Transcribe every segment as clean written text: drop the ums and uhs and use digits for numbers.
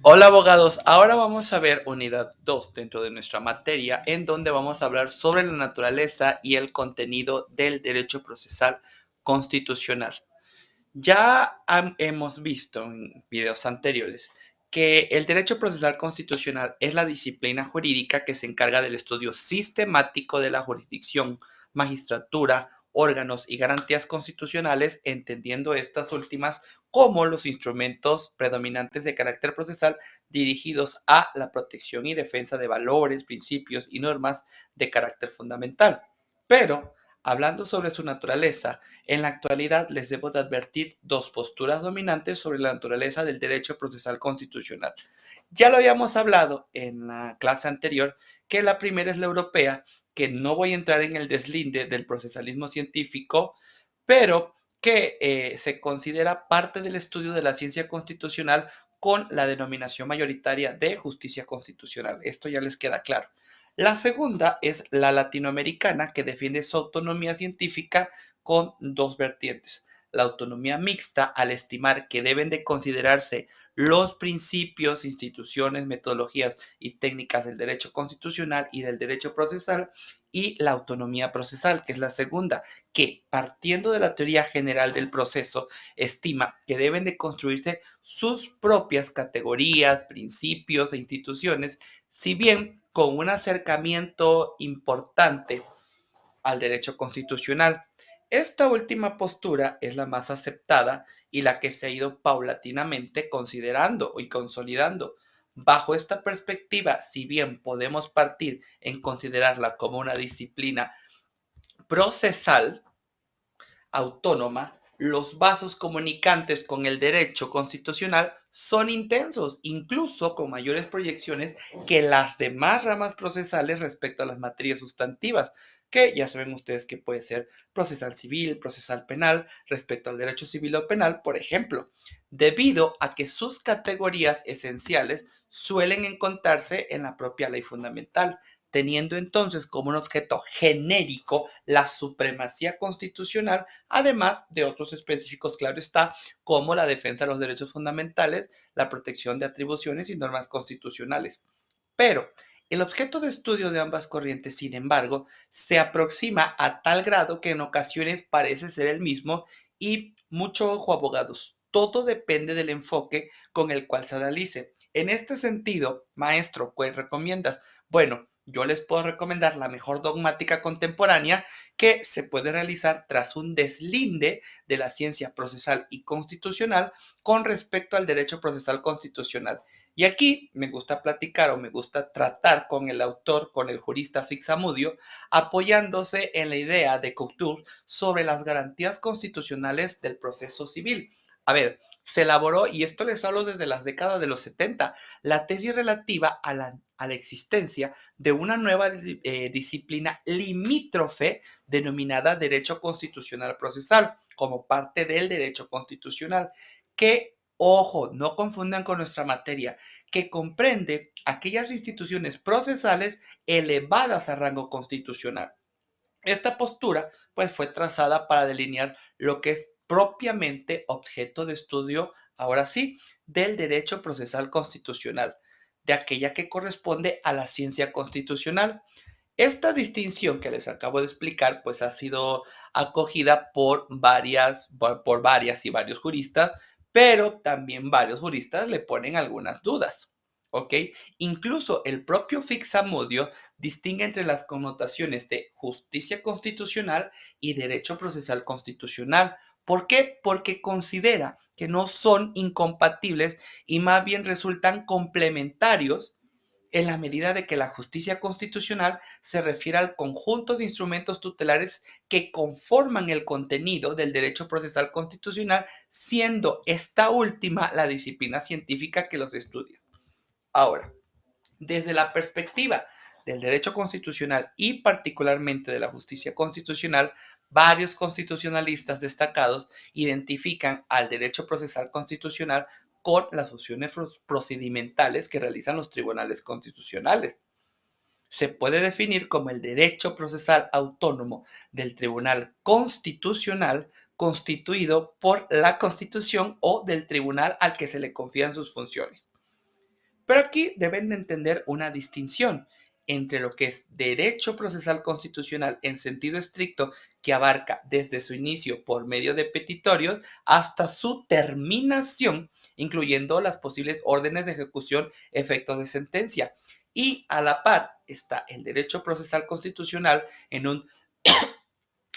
Hola abogados, ahora vamos a ver unidad 2 dentro de nuestra materia en donde vamos a hablar sobre la naturaleza y el contenido del derecho procesal constitucional. Ya hemos visto en videos anteriores que el derecho procesal constitucional es la disciplina jurídica que se encarga del estudio sistemático de la jurisdicción, magistratura, órganos y garantías constitucionales, entendiendo estas últimas como los instrumentos predominantes de carácter procesal dirigidos a la protección y defensa de valores, principios y normas de carácter fundamental. Pero, hablando sobre su naturaleza, en la actualidad les debo de advertir dos posturas dominantes sobre la naturaleza del derecho procesal constitucional. Ya lo habíamos hablado en la clase anterior, que la primera es la europea, que no voy a entrar en el deslinde del procesalismo científico, pero que se considera parte del estudio de la ciencia constitucional con la denominación mayoritaria de justicia constitucional. Esto ya les queda claro. La segunda es la latinoamericana, que defiende su autonomía científica con dos vertientes. La autonomía mixta, al estimar que deben de considerarse los principios, instituciones, metodologías y técnicas del derecho constitucional y del derecho procesal, y la autonomía procesal, que es la segunda, que partiendo de la teoría general del proceso, estima que deben de construirse sus propias categorías, principios e instituciones, si bien con un acercamiento importante al derecho constitucional. Esta última postura es la más aceptada y la que se ha ido paulatinamente considerando y consolidando. Bajo esta perspectiva, si bien podemos partir en considerarla como una disciplina procesal, autónoma, los vasos comunicantes con el derecho constitucional son intensos, incluso con mayores proyecciones que las demás ramas procesales respecto a las materias sustantivas, que ya saben ustedes que puede ser procesal civil, procesal penal, respecto al derecho civil o penal, por ejemplo, debido a que sus categorías esenciales suelen encontrarse en la propia ley fundamental, teniendo entonces como un objeto genérico la supremacía constitucional, además de otros específicos, claro está, como la defensa de los derechos fundamentales, la protección de atribuciones y normas constitucionales. Pero el objeto de estudio de ambas corrientes, sin embargo, se aproxima a tal grado que en ocasiones parece ser el mismo y mucho ojo, abogados. Todo depende del enfoque con el cual se analice. En este sentido, maestro, ¿cuál recomiendas? Bueno, yo les puedo recomendar la mejor dogmática contemporánea que se puede realizar tras un deslinde de la ciencia procesal y constitucional con respecto al derecho procesal constitucional. Y aquí me gusta platicar o me gusta tratar con el autor, con el jurista Fixamudio, apoyándose en la idea de Couture sobre las garantías constitucionales del proceso civil. A ver, se elaboró, y esto les hablo desde las décadas de los 70, la tesis relativa a la existencia de una nueva disciplina limítrofe denominada Derecho Constitucional Procesal, como parte del derecho constitucional, que, ojo, no confundan con nuestra materia, que comprende aquellas instituciones procesales elevadas a rango constitucional. Esta postura, pues, fue trazada para delinear lo que es propiamente objeto de estudio, ahora sí, del derecho procesal constitucional, de aquella que corresponde a la ciencia constitucional. Esta distinción que les acabo de explicar, pues ha sido acogida por varias y varios juristas, pero también varios juristas le ponen algunas dudas. ¿Ok? Incluso el propio Fixamudio distingue entre las connotaciones de justicia constitucional y derecho procesal constitucional. ¿Por qué? Porque considera que no son incompatibles y más bien resultan complementarios en la medida de que la justicia constitucional se refiere al conjunto de instrumentos tutelares que conforman el contenido del derecho procesal constitucional, siendo esta última la disciplina científica que los estudia. Ahora, desde la perspectiva del derecho constitucional y particularmente de la justicia constitucional, varios constitucionalistas destacados identifican al derecho procesal constitucional con las funciones procedimentales que realizan los tribunales constitucionales. Se puede definir como el derecho procesal autónomo del Tribunal Constitucional constituido por la Constitución o del tribunal al que se le confían sus funciones. Pero aquí deben de entender una distinción entre lo que es derecho procesal constitucional en sentido estricto, que abarca desde su inicio por medio de petitorios hasta su terminación, incluyendo las posibles órdenes de ejecución, efectos de sentencia. Y a la par está el derecho procesal constitucional en un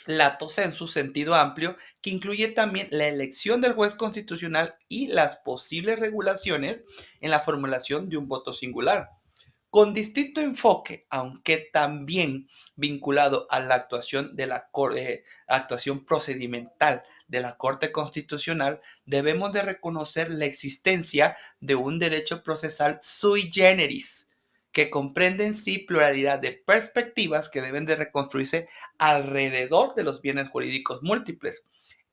lato sensu, sentido amplio, que incluye también la elección del juez constitucional y las posibles regulaciones en la formulación de un voto singular. Con distinto enfoque, aunque también vinculado a la actuación de la actuación procedimental de la Corte Constitucional, debemos de reconocer la existencia de un derecho procesal sui generis, que comprende en sí pluralidad de perspectivas que deben de reconstruirse alrededor de los bienes jurídicos múltiples.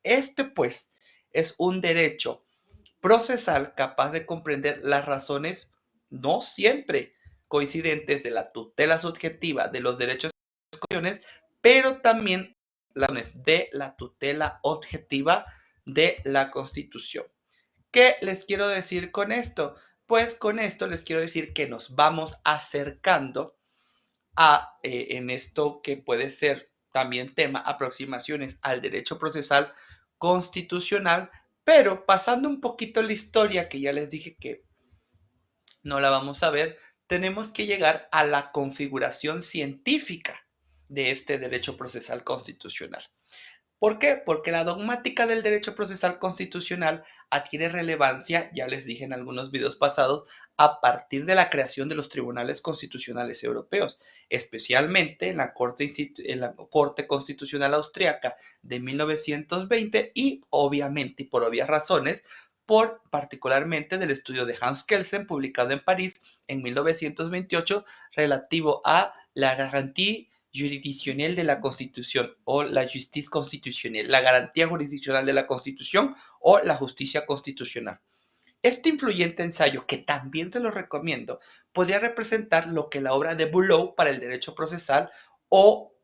Este, pues, es un derecho procesal capaz de comprender las razones no siempre coincidentes de la tutela subjetiva de los derechos y cuestiones, pero también las razones de la tutela objetiva de la Constitución. ¿Qué les quiero decir con esto? Pues con esto les quiero decir que nos vamos acercando en esto que puede ser también tema, aproximaciones al derecho procesal constitucional, pero pasando un poquito la historia, que ya les dije que no la vamos a ver, tenemos que llegar a la configuración científica de este derecho procesal constitucional. ¿Por qué? Porque la dogmática del derecho procesal constitucional adquiere relevancia, ya les dije en algunos videos pasados, a partir de la creación de los tribunales constitucionales europeos, especialmente en la Corte Constitucional Austriaca de 1920 y obviamente, y por obvias razones, por particularmente del estudio de Hans Kelsen publicado en París en 1928 relativo a la garantía jurisdiccional de la Constitución o la justicia constitucional, la garantía jurisdiccional de la Constitución o la justicia constitucional. Este influyente ensayo, que también te lo recomiendo, podría representar lo que la obra de Boileau para el derecho procesal o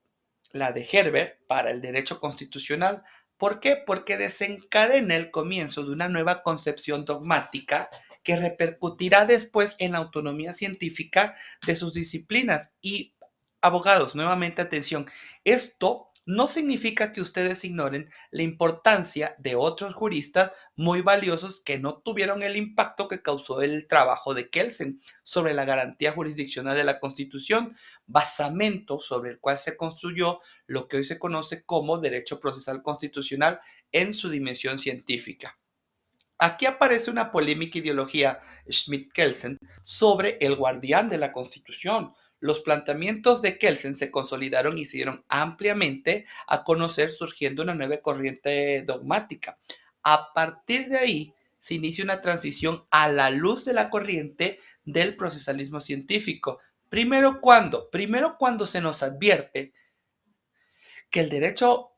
la de Herbert para el derecho constitucional. ¿Por qué? Porque desencadena el comienzo de una nueva concepción dogmática que repercutirá después en la autonomía científica de sus disciplinas. Y abogados, nuevamente atención, esto no significa que ustedes ignoren la importancia de otros juristas muy valiosos que no tuvieron el impacto que causó el trabajo de Kelsen sobre la garantía jurisdiccional de la Constitución, basamento sobre el cual se construyó lo que hoy se conoce como derecho procesal constitucional en su dimensión científica. Aquí aparece una polémica ideología Schmidt-Kelsen sobre el guardián de la Constitución. Los planteamientos de Kelsen se consolidaron y se dieron ampliamente a conocer, surgiendo una nueva corriente dogmática. A partir de ahí se inicia una transición a la luz de la corriente del procesalismo científico. Primero cuando se nos advierte que el derecho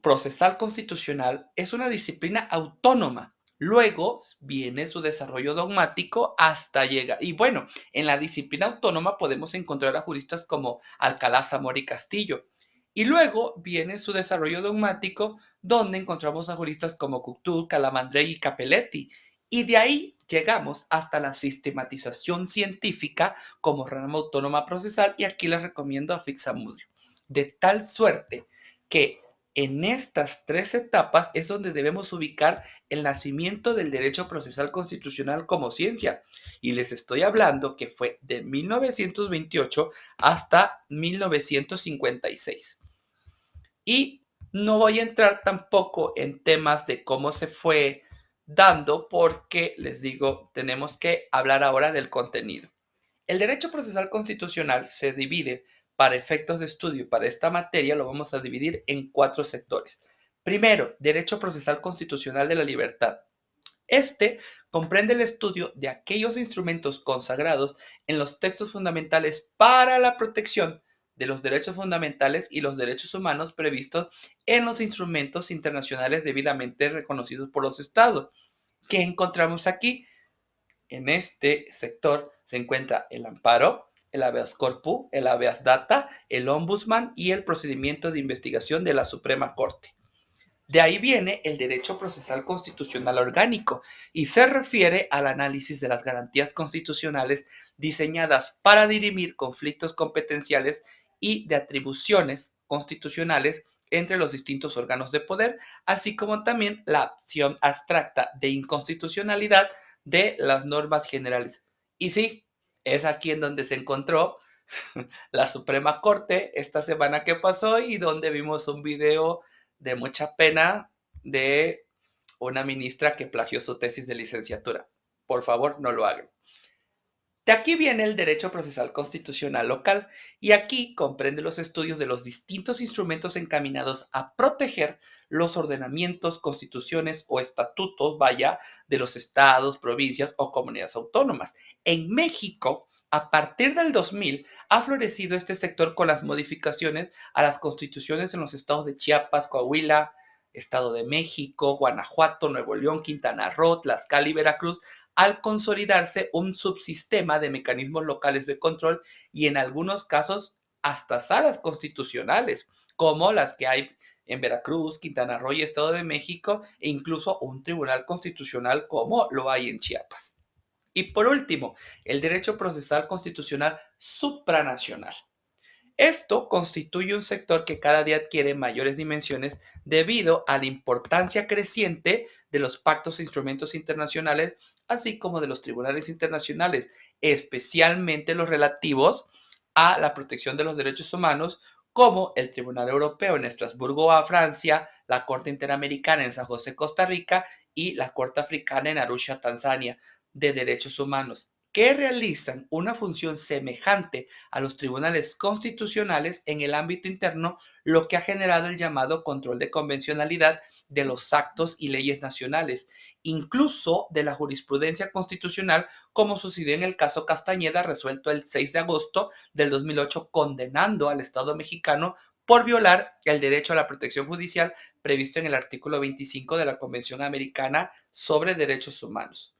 procesal constitucional es una disciplina autónoma. Luego viene su desarrollo dogmático hasta llegar. Y bueno, en la disciplina autónoma podemos encontrar a juristas como Alcalá, Zamora y Castillo. Y luego viene su desarrollo dogmático, donde encontramos a juristas como Cocteau, Calamandrei y Capelletti. Y de ahí llegamos hasta la sistematización científica como rama autónoma procesal. Y aquí les recomiendo a Fixamudio. De tal suerte que en estas tres etapas es donde debemos ubicar el nacimiento del derecho procesal constitucional como ciencia. Y les estoy hablando que fue de 1928 hasta 1956. Y no voy a entrar tampoco en temas de cómo se fue dando porque les digo, tenemos que hablar ahora del contenido. El derecho procesal constitucional se divide para efectos de estudio para esta materia, lo vamos a dividir en cuatro sectores. Primero, derecho procesal constitucional de la libertad. Este comprende el estudio de aquellos instrumentos consagrados en los textos fundamentales para la protección de los derechos fundamentales y los derechos humanos previstos en los instrumentos internacionales debidamente reconocidos por los estados. ¿Qué encontramos aquí? En este sector se encuentra el amparo, el habeas corpus, el habeas data, el ombudsman y el procedimiento de investigación de la Suprema Corte. De ahí viene el derecho procesal constitucional orgánico y se refiere al análisis de las garantías constitucionales diseñadas para dirimir conflictos competenciales y de atribuciones constitucionales entre los distintos órganos de poder, así como también la acción abstracta de inconstitucionalidad de las normas generales. Y sí, es aquí en donde se encontró la Suprema Corte esta semana que pasó y donde vimos un video de mucha pena de una ministra que plagió su tesis de licenciatura. Por favor, no lo hagan. De aquí viene el derecho procesal constitucional local y aquí comprende los estudios de los distintos instrumentos encaminados a proteger los ordenamientos, constituciones o estatutos, vaya, de los estados, provincias o comunidades autónomas. En México, a partir del 2000, ha florecido este sector con las modificaciones a las constituciones en los estados de Chiapas, Coahuila, Estado de México, Guanajuato, Nuevo León, Quintana Roo, Tlaxcala y Veracruz, al consolidarse un subsistema de mecanismos locales de control y en algunos casos hasta salas constitucionales, como las que hay en Veracruz, Quintana Roo y Estado de México, e incluso un tribunal constitucional como lo hay en Chiapas. Y por último, el derecho procesal constitucional supranacional. Esto constituye un sector que cada día adquiere mayores dimensiones debido a la importancia creciente de los pactos e instrumentos internacionales, así como de los tribunales internacionales, especialmente los relativos a la protección de los derechos humanos, como el Tribunal Europeo en Estrasburgo, a Francia, la Corte Interamericana en San José, Costa Rica, y la Corte Africana en Arusha, Tanzania, de Derechos Humanos, que realizan una función semejante a los tribunales constitucionales en el ámbito interno, lo que ha generado el llamado control de convencionalidad de los actos y leyes nacionales, incluso de la jurisprudencia constitucional, como sucedió en el caso Castañeda, resuelto el 6 de agosto del 2008, condenando al Estado mexicano por violar el derecho a la protección judicial previsto en el artículo 25 de la Convención Americana sobre Derechos Humanos.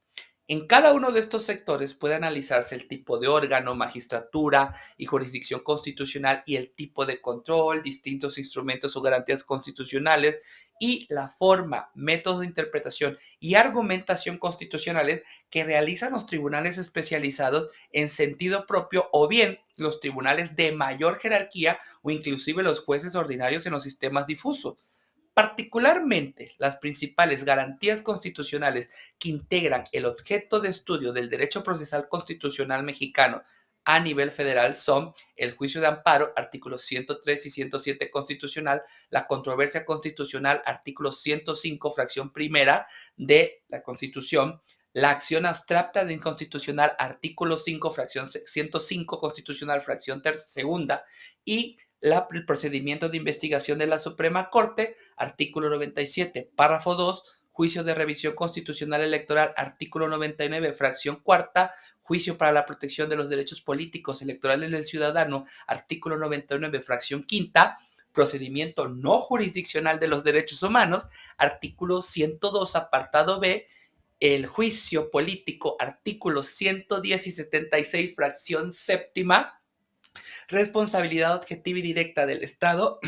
En cada uno de estos sectores puede analizarse el tipo de órgano, magistratura y jurisdicción constitucional y el tipo de control, distintos instrumentos o garantías constitucionales y la forma, métodos de interpretación y argumentación constitucionales que realizan los tribunales especializados en sentido propio o bien los tribunales de mayor jerarquía o inclusive los jueces ordinarios en los sistemas difusos. Particularmente, las principales garantías constitucionales que integran el objeto de estudio del derecho procesal constitucional mexicano a nivel federal son el juicio de amparo, artículos 103 y 107 constitucional, la controversia constitucional, artículo 105, fracción primera de la Constitución, la acción abstracta de inconstitucional, artículo 5, fracción 105 constitucional, fracción segunda, y el procedimiento de investigación de la Suprema Corte, artículo 97, párrafo 2, juicio de revisión constitucional electoral, artículo 99, fracción cuarta, juicio para la protección de los derechos políticos electorales del ciudadano, artículo 99, fracción quinta, procedimiento no jurisdiccional de los derechos humanos, artículo 102, apartado B, el juicio político, artículos 110 y 76, fracción séptima, responsabilidad objetiva y directa del Estado,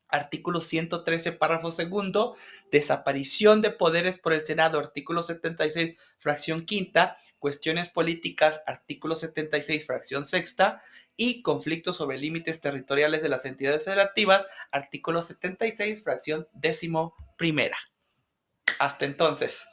artículo 113, párrafo segundo, desaparición de poderes por el Senado, artículo 76, fracción quinta, cuestiones políticas, artículo 76, fracción sexta, y conflictos sobre límites territoriales de las entidades federativas, artículo 76, fracción décimo primera. Hasta entonces.